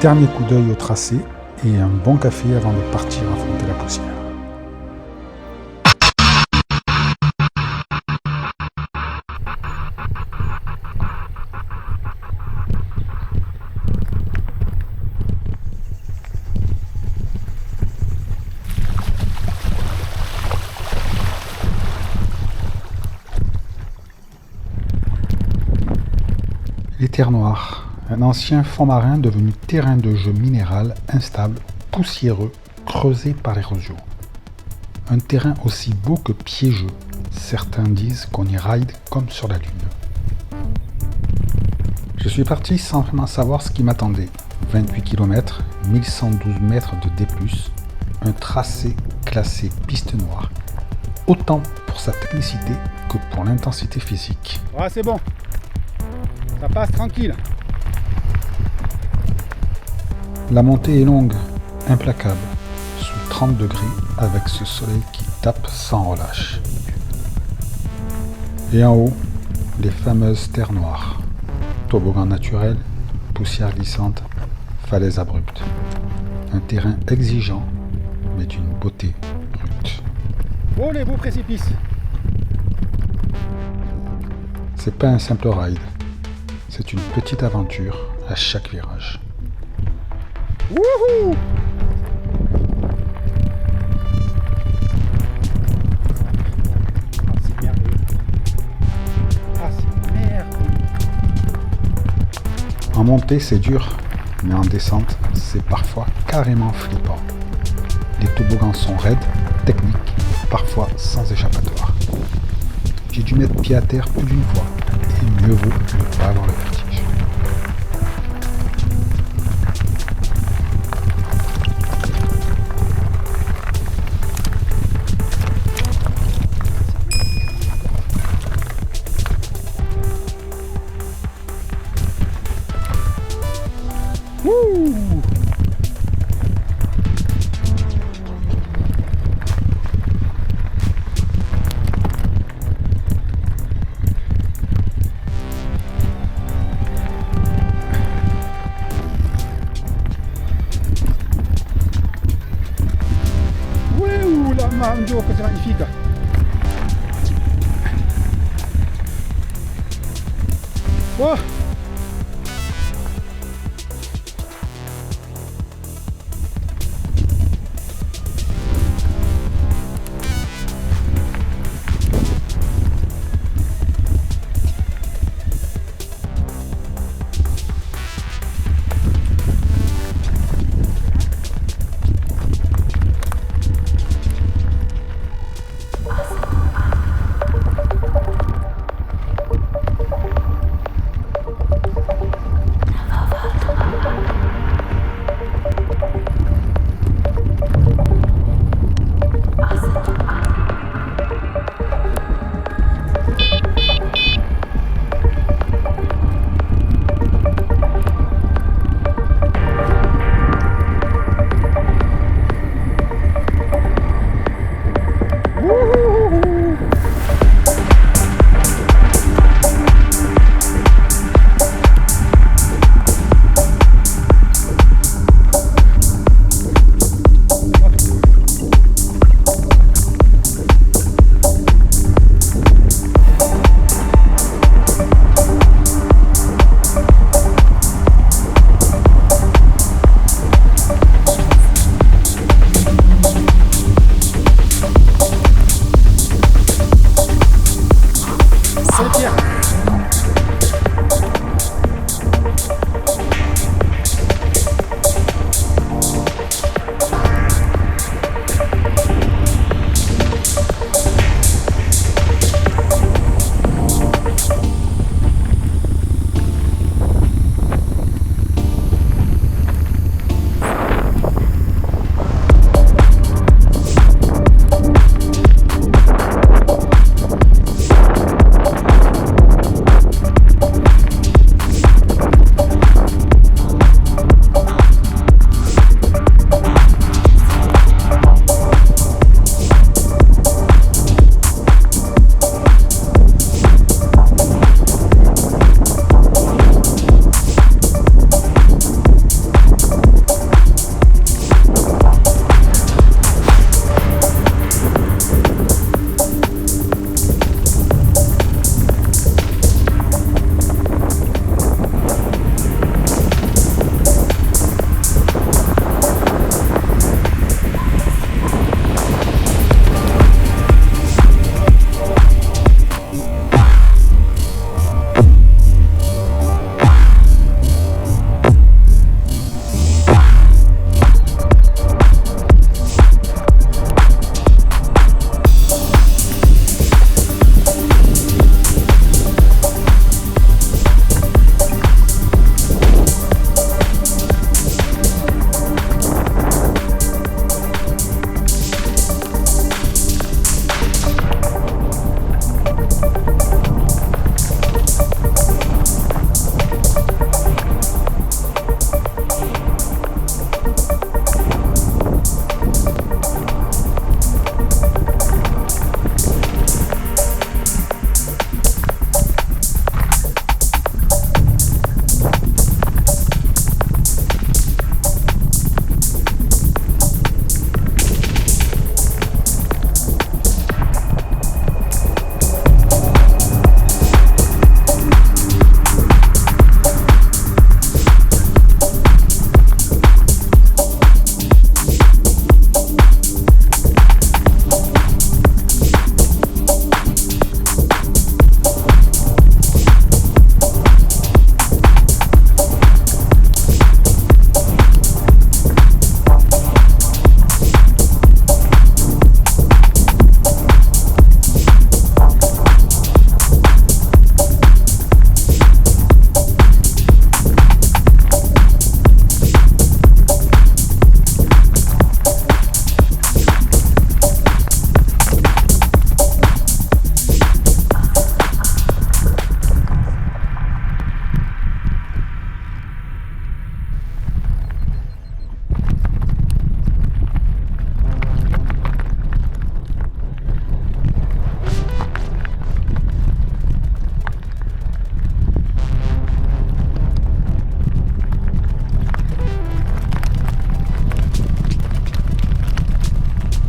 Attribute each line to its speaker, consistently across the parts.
Speaker 1: Dernier coup d'œil au tracé et un bon café avant de partir affronter la poussière. Les terres noires, un ancien fond marin devenu terrain de jeu minéral instable, poussiéreux, creusé par l'érosion. Un terrain aussi beau que piégeux. Certains disent qu'on y ride comme sur la Lune. Je suis parti sans vraiment savoir ce qui m'attendait. 28 km, 1112 mètres de D+, un tracé classé piste noire. Autant pour sa technicité que pour l'intensité physique.
Speaker 2: Ah, c'est bon. Ça passe tranquille.
Speaker 1: La montée est longue, implacable, sous 30 degrés avec ce soleil qui tape sans relâche. Et en haut, les fameuses terres noires. Toboggan naturel, poussière glissante, falaises abruptes. Un terrain exigeant, mais d'une beauté brute.
Speaker 2: Oh, les beaux précipices.
Speaker 1: C'est pas un simple ride. C'est une petite aventure à chaque virage.
Speaker 2: Wouhou! Ah, c'est merveilleux. Ah, c'est merveilleux.
Speaker 1: En montée, c'est dur, mais en descente, c'est parfois carrément flippant. Les toboggans sont raides, techniques, parfois sans échappatoire. J'ai dû mettre pied à terre plus d'une fois, et mieux vaut ne pas avoir le vertige.
Speaker 2: Wouh! Ouh, la mandio, que c'est magnifique. Oh!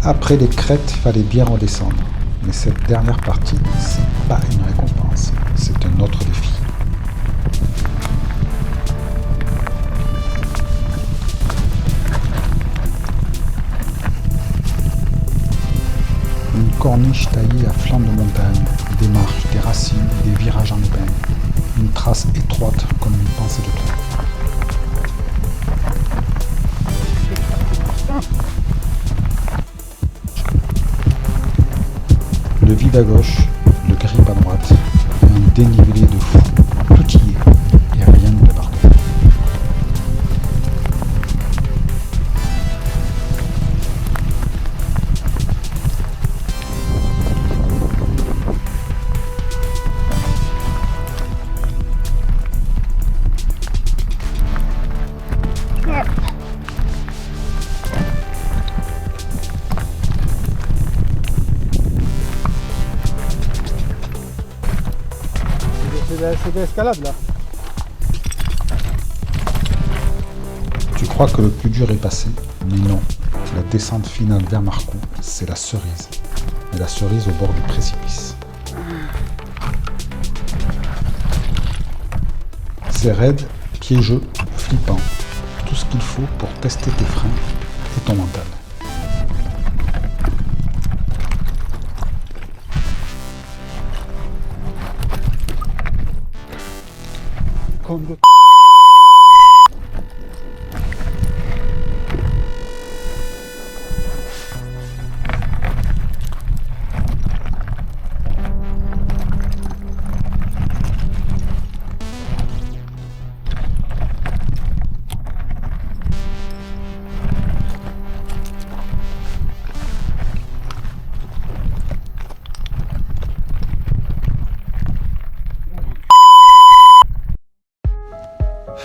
Speaker 1: Après les crêtes, il fallait bien redescendre. Mais cette dernière partie, c'est pas une récompense, c'est un autre défi. Une corniche taillée à flanc de montagne, des marches, des racines, des virages en épingle. Une trace étroite comme une pensée de trop. Le vide à gauche, le grip à droite, un dénivelé de fou, tout y est, et rien ne le pardonne.
Speaker 2: C'est de l'escalade là.
Speaker 1: Tu crois que le plus dur est passé, mais non. La descente finale vers Marcoux, c'est la cerise. Mais la cerise au bord du précipice. C'est raide, piégeux, flippant. Tout ce qu'il faut pour tester tes freins et ton mental.
Speaker 2: Comme de...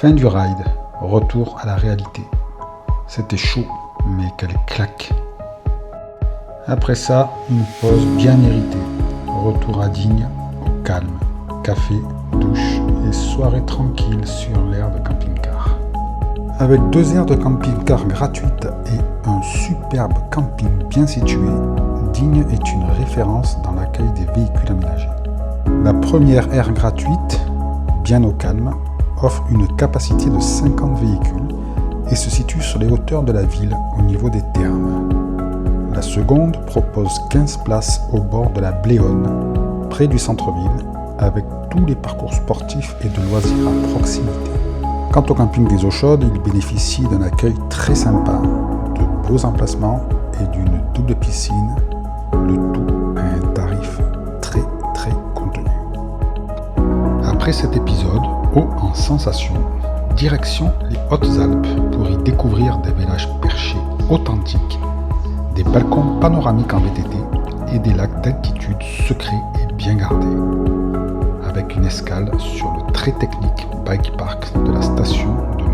Speaker 1: Fin du ride, retour à la réalité. C'était chaud, mais quelle claque. Après ça, une pause bien méritée. Retour à Digne, au calme. Café, douche et soirée tranquille sur l'aire de camping-car. Avec 2 aires de camping-car gratuites et un superbe camping bien situé, Digne est une référence dans l'accueil des véhicules aménagés. La première aire gratuite, bien au calme, offre une capacité de 50 véhicules et se situe sur les hauteurs de la ville au niveau des thermes. La seconde propose 15 places au bord de la Bléone, près du centre-ville, avec tous les parcours sportifs et de loisirs à proximité. Quant au camping des Eaux Chaudes, il bénéficie d'un accueil très sympa, de beaux emplacements et d'une double piscine, le tout à un tarif très contenu. Après cet épisode, haut en sensation, direction les Hautes-Alpes pour y découvrir des villages perchés authentiques, des balcons panoramiques en VTT et des lacs d'altitude secrets et bien gardés, avec une escale sur le très technique bike park de la station de